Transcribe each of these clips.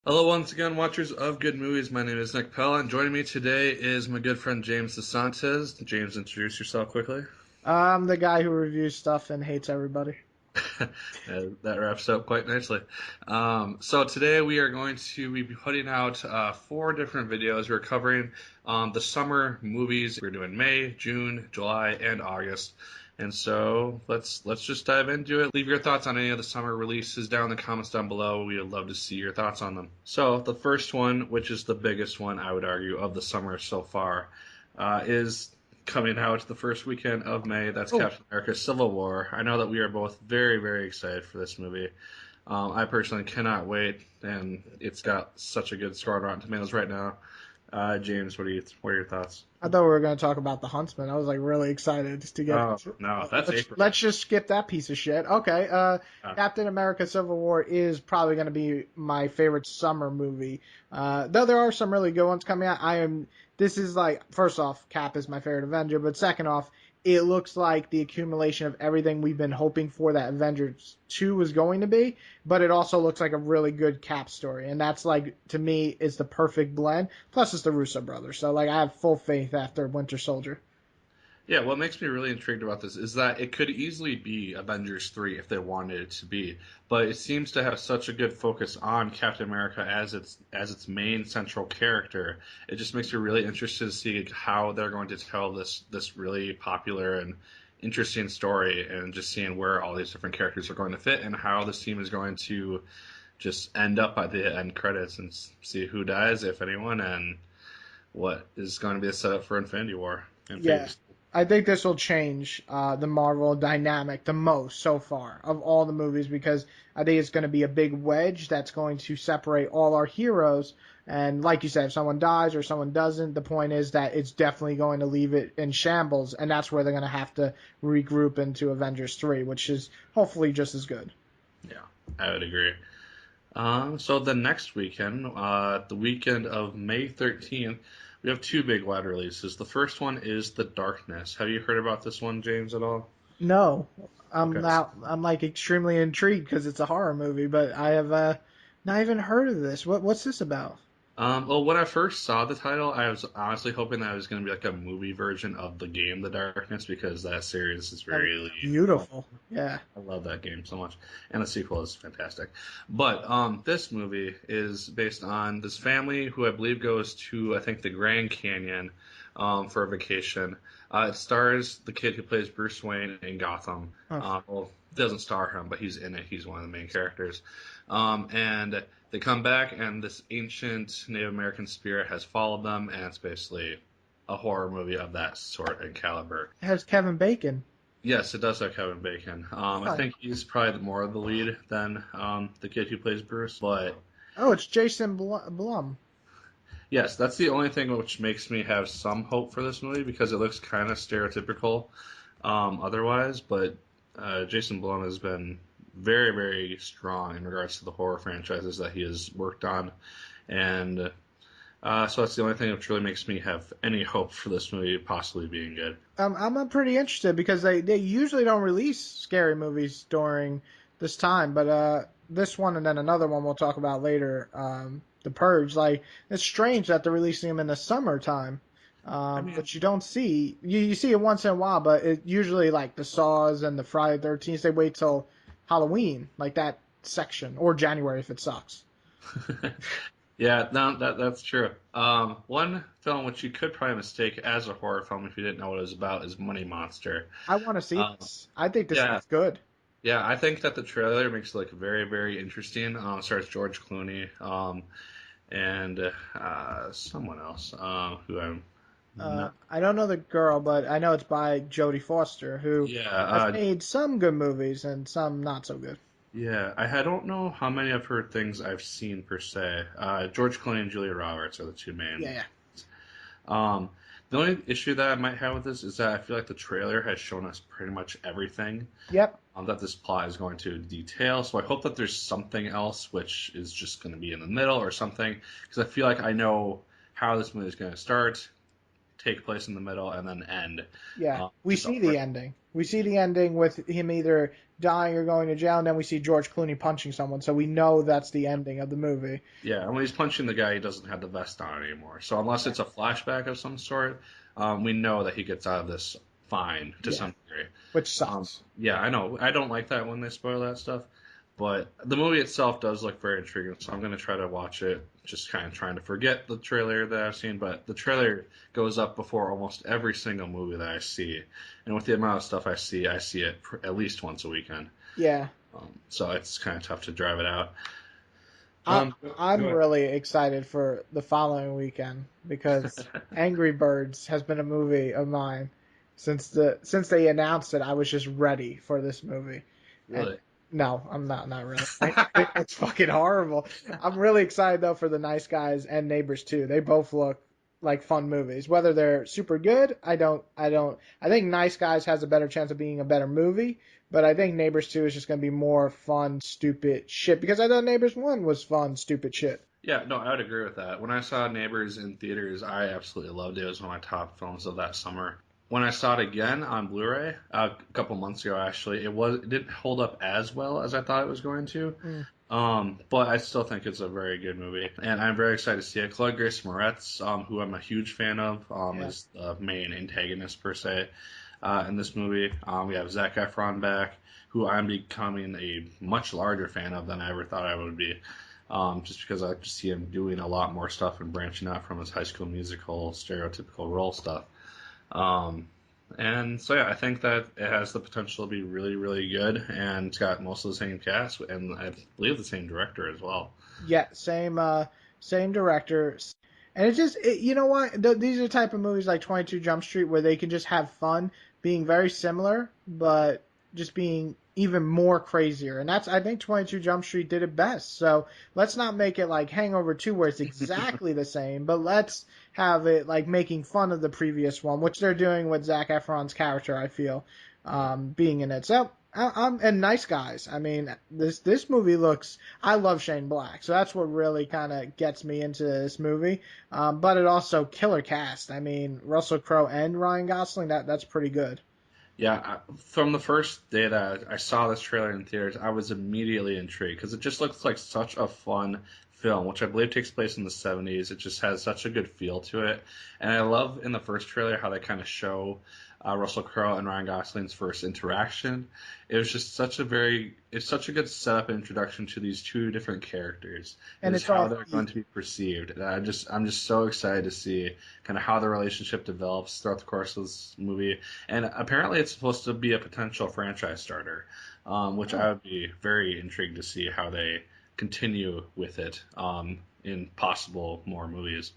Hello, once again, watchers of good movies. My name is Nick Pell, and joining me today is my good friend James DeSantis. James, introduce yourself quickly. I'm the guy who reviews stuff and hates everybody. That wraps up quite nicely. So today we are going to be putting out four different videos. We're covering the summer movies. We're doing May, June, July, and August. And so let's just dive into it. Leave your thoughts on any of the summer releases down in the comments down below. We would love to see your thoughts on them. So the first one, which is the biggest one, I would argue, of the summer so far, is coming out the first weekend of May. That's Oh, Captain America: Civil War. I know that we are both very, very excited for this movie. I personally cannot wait, and it's got such a good score on Rotten Tomatoes right now. James, what are your thoughts? I thought we were going to talk about the Huntsman. I was like really excited just to get Oh into it. no, But that's let's April. let's just skip that piece of shit. Okay, Uh, Captain America: Civil War is probably going to be my favorite summer movie. Though there are some really good ones coming out. I am. This is like first off, Cap is my favorite Avenger, but second off, it looks like the accumulation of everything we've been hoping for that Avengers 2 was going to be, but it also looks like a really good Cap story, and that's like to me is the perfect blend. Plus, it's the Russo brothers, so like I have full faith after Winter Soldier. Yeah, what makes me really intrigued about this is that it could easily be Avengers 3 if they wanted it to be, but it seems to have such a good focus on Captain America as its main central character. It just makes me really interested to see how they're going to tell this really popular and interesting story, and just seeing where all these different characters are going to fit and how this team is going to just end up at the end credits, and see who dies, if anyone, and what is going to be a setup for Infinity War and Yeah, Phase. I think this will change the Marvel dynamic the most so far of all the movies because I think it's going to be a big wedge that's going to separate all our heroes. And like you said, if someone dies or someone doesn't, the point is that it's definitely going to leave it in shambles, and that's where they're going to have to regroup into Avengers 3, which is hopefully just as good. Yeah, I would agree. So the next weekend, the weekend of May 13th, we have two big wide releases. The first one is The Darkness. Have you heard about this one, James, at all? No, I'm Okay. not. I'm like extremely intrigued because it's a horror movie, but I have not even heard of this. What's this about? Well, when I first saw the title, I was honestly hoping that it was going to be like a movie version of the game The Darkness, because that series is That looks really fun. beautiful. Yeah. I love that game so much, and the sequel is fantastic. But this movie is based on this family who I believe goes to, I think, the Grand Canyon for a vacation. It stars the kid who plays Bruce Wayne in Gotham. Oh, Well, it doesn't star him, but he's in it. He's one of the main characters. And they come back, and this ancient Native American spirit has followed them, and it's basically a horror movie of that sort and caliber. it has Kevin Bacon. Yes, it does have Kevin Bacon. I Oh, think he's probably more of the lead than the kid who plays Bruce. But oh, it's Jason Blum. yes, that's the only thing which makes me have some hope for this movie, because it looks kind of stereotypical otherwise. But Jason Blum has been very, very strong in regards to the horror franchises that he has worked on. And so that's the only thing which really makes me have any hope for this movie possibly being good. I'm pretty interested because they usually don't release scary movies during this time, but this one and then another one we'll talk about later, The Purge. Like it's strange that they're releasing them in the summertime, I mean, but you don't see you see it once in a while, but it usually like the Saws and the Friday 13th they wait till Halloween, like that section, or January if it sucks. yeah, no, that's true. One film which you could probably mistake as a horror film if you didn't know what it was about is Money Monster. I want to see Um, this. I think this yeah, looks good. yeah, I think that the trailer makes it look very, very interesting. It stars George Clooney, and someone else who I'm not. I don't know the girl, but I know it's by Jodie Foster, who Yeah, has made some good movies and some not so good. yeah. I don't know how many of her things I've seen per se. George Clooney and Julia Roberts are the two Yeah, main. yeah. Um, the only issue that I might have with this is that I feel like the trailer has shown us pretty much everything Yep. that this plot is going to detail. So I hope that there's something else which is just going to be in the middle or something, because I feel like I know how this movie is going to start, take place in the middle and then end. Yeah, we Just see the ending. We see the ending with him either dying or going to jail, and then we see George Clooney punching someone, so we know that's the ending of the movie. Yeah, and when he's punching the guy, he doesn't have the vest on anymore. So unless it's a flashback of some sort, we know that he gets out of this fine to Yeah, some degree. which sucks. Yeah, I know. I don't like that when they spoil that stuff. But the movie itself does look very intriguing, so I'm going to try to watch it, just kind of trying to forget the trailer that I've seen. But the trailer goes up before almost every single movie that I see. And with the amount of stuff I see it at least once a weekend. Yeah. So it's kind of tough to drive it out. I, Go I'm ahead. really excited for the following weekend because Angry Birds has been a movie of mine since they announced it. I was just ready for this movie, and Really? no, I'm not really. I think it's fucking horrible. I'm really excited though for The Nice Guys and Neighbors too. They both look like fun movies. Whether they're super good, I think Nice Guys has a better chance of being a better movie, but I think Neighbors 2 is just going to be more fun, stupid shit because I thought Neighbors 1 was fun, stupid shit. Yeah, no, I would agree with that. When I saw Neighbors in theaters, I absolutely loved it. It was one of my top films of that summer. When I saw it again on Blu-ray a couple months ago, actually, it didn't hold up as well as I thought it was going to. Mm. But I still think it's a very good movie, and I'm very excited to see it. Chloe Grace Moretz, who I'm a huge fan of, Yeah. is the main antagonist per se in this movie. We have Zac Efron back, who I'm becoming a much larger fan of than I ever thought I would be. Just because I just see him doing a lot more stuff and branching out from his High School Musical stereotypical role stuff. Um, and so yeah, I think that it has the potential to be really, really good, and it's got most of the same cast, and I believe the same director as well. Yeah, same director. And it's just you know what? These are the type of movies like 22 Jump Street where they can just have fun being very similar but just being even more crazier. And that's I think 22 Jump Street did it best. So, let's not make it like Hangover 2 where it's exactly the same, but let's have it like making fun of the previous one, which they're doing with Zac Efron's character, I feel, being in it. So, and Nice Guys. I mean, this movie looks. I love Shane Black, so that's what really kind of gets me into this movie. But it also killer cast. I mean, Russell Crowe and Ryan Gosling. That's pretty good. Yeah, from the first day that I saw this trailer in theaters, I was immediately intrigued because it just looks like such a fun film, which I believe takes place in the 70s. It just has such a good feel to it. And I love in the first trailer how they kind of show Russell Crowe and Ryan Gosling's first interaction. It was just it's such a good setup and introduction to these two different characters and And just it's how all they're going to be perceived. And I'm just so excited to see kind of how the relationship develops throughout the course of this movie. And apparently, it's supposed to be a potential franchise starter, which I would be very intrigued to see how they continue with it in possible more movies.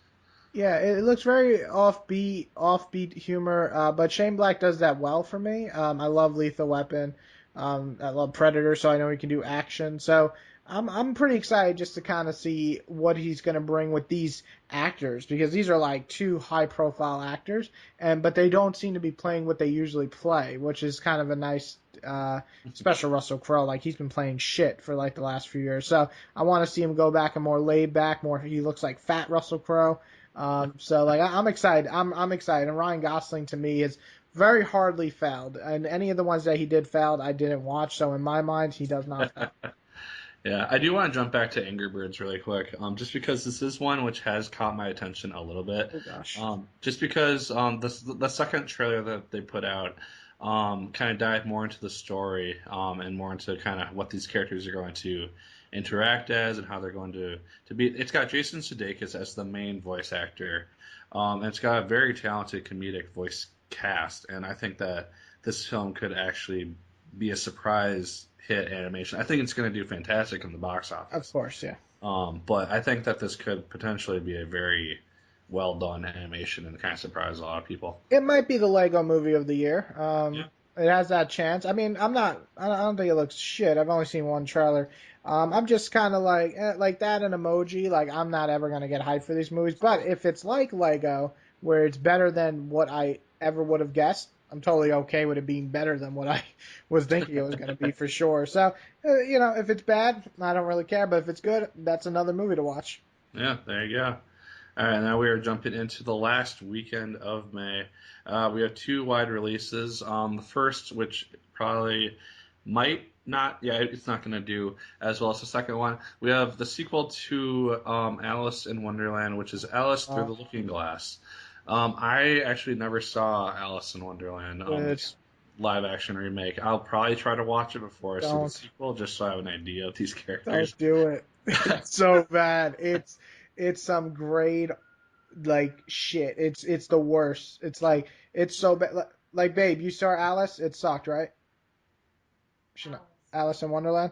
Yeah, it looks very offbeat humor. But Shane Black does that well for me. I love Lethal Weapon. I love Predator, so I know he can do action. So I'm pretty excited just to kind of see what he's going to bring with these actors because these are like two high profile actors, and but they don't seem to be playing what they usually play, which is kind of a nice. Special Russell Crowe, like he's been playing shit for like the last few years. So I want to see him go back and more laid back, more he looks like fat Russell Crowe. So like I'm excited. I'm excited. And Ryan Gosling to me is very hardly failed. And any of the ones that he did failed, I didn't watch. So in my mind, he does not fail. Yeah, I do want to jump back to Angry Birds really quick, just because this is one which has caught my attention a little bit. Oh gosh. Just because the second trailer that they put out kind of dived more into the story and more into kind of what these characters are going to interact as and how they're going to be. It's got Jason Sudeikis as the main voice actor, and it's got a very talented comedic voice cast, and I think that this film could actually be a surprise hit animation. I think it's going to do fantastic in the box Of office. course, yeah. But I think that this could potentially be a very well done animation and kind of surprise a lot of people. It might be the Lego movie of the year. Yeah. It has that chance. I mean, I'm not. I don't think it looks shit. I've only seen one trailer. I'm just kind of like that and Emoji. Like I'm not ever gonna get hyped for these movies. But if it's like Lego, where it's better than what I ever would have guessed, I'm totally okay with it being better than what I was thinking it was gonna be for sure. So, if it's bad, I don't really care. But if it's good, that's another movie to watch. Yeah, there you go. All right, now we are jumping into the last weekend of May. We have two wide releases. The first, which probably might not, yeah, it's not going to do as well as the second one. We have the sequel to Alice in Wonderland, which is Alice Through Uh, the Looking Glass. I actually never saw Alice in Wonderland, good. this live action remake. I'll probably try to watch it before I see the Don't sequel, just so I have an idea of these don't characters. do it. It's so bad. It's some grade like shit. It's the worst. It's like it's so bad. Like, babe, you saw Alice? It sucked, right? She not Alice in Wonderland.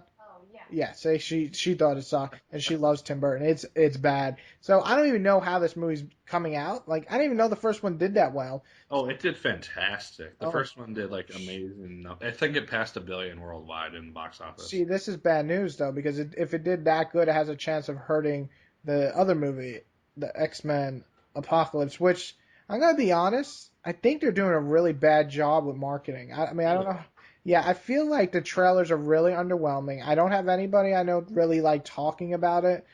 Yeah, say she thought it sucked, and she loves Tim Burton. It's bad. So I don't even know how this movie's coming out. Like I didn't even know the first one did that well. Oh, it did fantastic. The Oh, first one did like amazing. I think it passed 1 billion worldwide in the box see, office. this is bad news though because if it did that good, it has a chance of hurting the other movie, the X-Men Apocalypse. Which I'm gonna be honest, I think they're doing a really bad job with marketing. I mean, I don't Really? know. Yeah, I feel like the trailers are really underwhelming. I don't have anybody I know really like talking about it.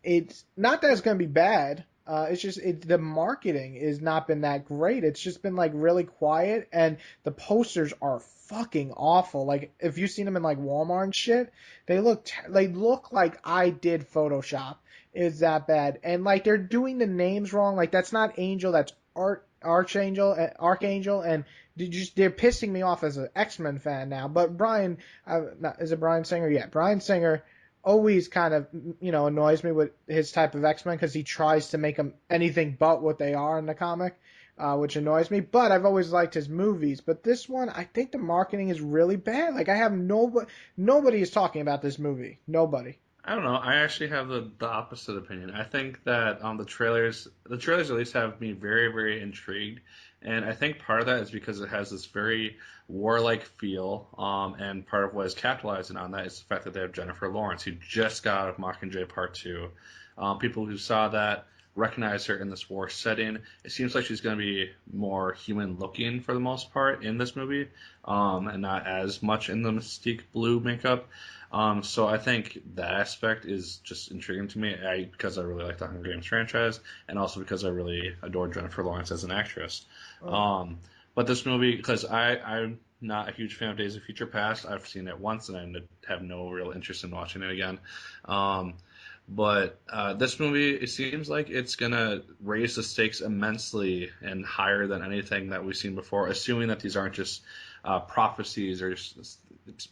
It's not that it's going to be bad. It's just the marketing has not been that great. It's just been like really quiet, and the posters are fucking awful. Like if you've seen them in like Walmart and shit, they look like I did Photoshop. It's that bad, and like they're doing the names wrong. Like that's not Angel, that's Archangel, and they're pissing me off as an X-Men fan now. But Brian, is it Brian Singer? Yeah, Brian Singer always kind of annoys me with his type of X-Men because he tries to make them anything but what they are in the comic, which annoys me. But I've always liked his movies. But this one, I think the marketing is really bad. Like I have nobody is talking about this movie. Nobody. I don't know. I actually have the opposite opinion. I think that the trailers at least have me very, very intrigued, and I think part of that is because it has this very warlike feel. And part of what is capitalizing on that is the fact that they have Jennifer Lawrence, who just got out of Mockingjay Part Two. People who saw that recognize her in this war setting. It seems like she's going to be more human looking for the most part in this movie, and not as much in the Mystique blue makeup. So I think that aspect is just intriguing to me, because I really like the Hunger Games franchise, and also because I really adore Jennifer Lawrence as an actress. Oh. Um, but this movie, because I'm not a huge fan of Days of Future Past, I've seen it once and I have no real interest in watching it again. Um, but this movie, it seems like it's gonna raise the stakes immensely and higher than anything that we've seen before, assuming that these aren't just prophecies or just,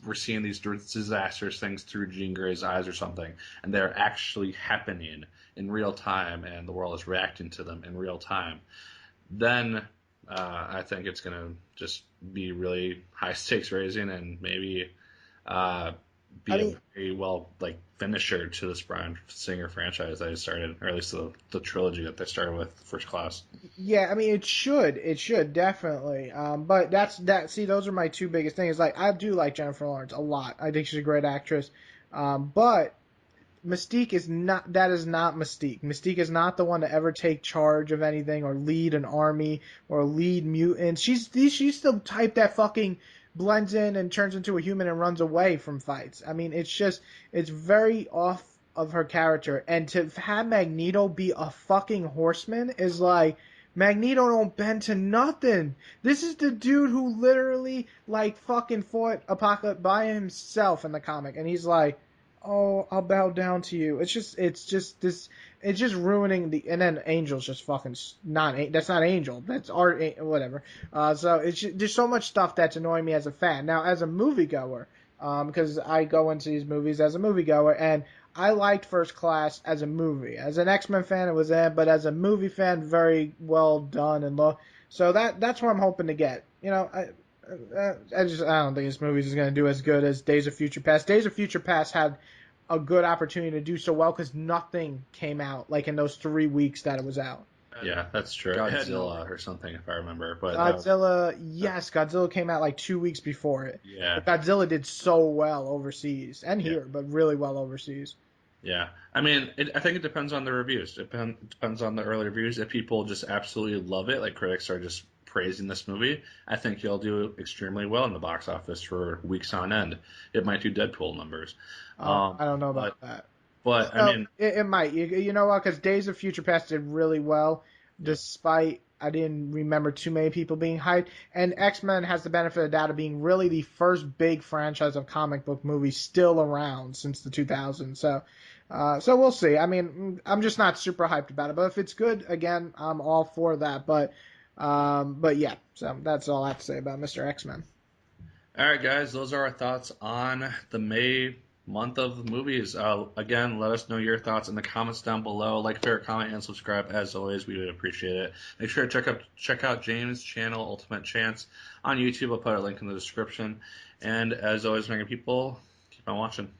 we're seeing these disastrous things through Jean Grey's eyes or something, and they're actually happening in real time, and the world is reacting to them in real time. Then I think it's gonna just be really high stakes raising, and maybe uh, I be a mean, very well like finisher to this Bryan Singer franchise that I started, or at least the trilogy that they started with, First Class. yeah, I mean it should definitely. But that. See, those are my two biggest things. Like I do like Jennifer Lawrence a lot. I think she's a great actress. But Mystique is not that is not Mystique. Mystique is not the one to ever take charge of anything or lead an army or lead mutants. She's the type that fucking blends in and turns into a human and runs away from fights. I mean, it's very off of her character. And to have Magneto be a fucking horseman is like Magneto don't bend to nothing. This is the dude who literally like fucking fought Apocalypse by himself in the comic, and he's like, oh, I'll bow down to you. It's just ruining the. And then Angel's just fucking not. That's not Angel. That's art. Whatever. So there's so much stuff that's annoying me as a fan. Now, as a moviegoer, because I go into these movies as a moviegoer, and I liked First Class as a movie. As an X-Men fan, it was but as a movie fan, very well done and low. So that's what I'm hoping to get. I don't think this movie is going to do as good as Days of Future Past. Days of Future Past had a good opportunity to do so well because nothing came out like in those 3 weeks that it was out. Yeah, that's true. Godzilla or something, if I remember. But that was, Godzilla, yes, Godzilla came out like 2 weeks before it. yeah, But Godzilla did so well overseas and yeah, here, but really well overseas. yeah. I mean, I think it depends on the reviews. It depends on the early reviews. If people just absolutely love it, like critics are just praising this movie, I think he'll do extremely well in the box office for weeks on end. It might do Deadpool numbers. I don't know But about that. But I So mean, it might. You know what? Because Days of Future Past did really well, yeah. despite I didn't remember too many people being hyped. And X Men has the benefit of that of being really the first big franchise of comic book movies still around since the 2000s. So we'll see. I mean, I'm just not super hyped about it. But if it's good, again, I'm all for that. But yeah. So that's all I have to say about Mr. X Men. All right, guys, those are our thoughts on the May month of movies. Again, let us know your thoughts in the comments down below. Like, favorite, comment, and subscribe. As always, we would appreciate it. Make sure to check out James' channel, Ultimate Chance, on YouTube. I'll put a link in the description. And as always, Megan people, keep on watching.